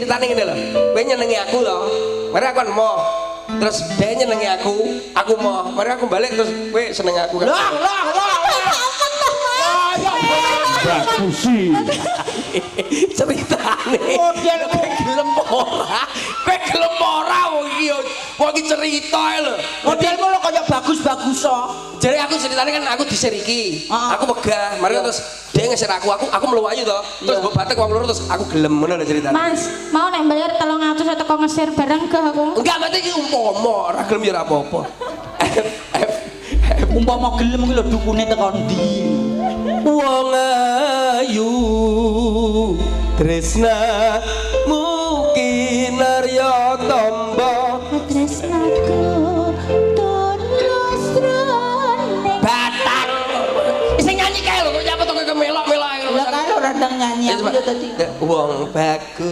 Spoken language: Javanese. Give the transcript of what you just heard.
ceritane ngene lho. Kowe nyenengi aku lho. Mari aku mau. Terus dia nyenengi aku mau. Mari aku balik terus kowe seneng aku. Lah. Bagus sih. Ceritane. Model kowe gelem ora? Kowe gelem ora wong iki wong iki cerita lho. Modelmu lo kaya bagus-bagus so. Jadi aku ceritane kan aku disir iki. Aku megah. Mari terus dia ngesir aku mluwayu to. Terus mbok batek wong loro terus aku gelem ngono lho ceritane. Mas, mau nek bayar 300 teko ngesir bareng ke aku. Enggak, mate iki umpama ora gelem ya ora apa-apa. Umpama gelem iki lho dukune teko ndi. Wong ayu tresna mungkin arya tamba Tresnaku tulus rene. batak sing nyanyi kae lho kok nyapa to kowe melok-melok Lah kan ora ndang nyanyi aku yo tadi. wong bagus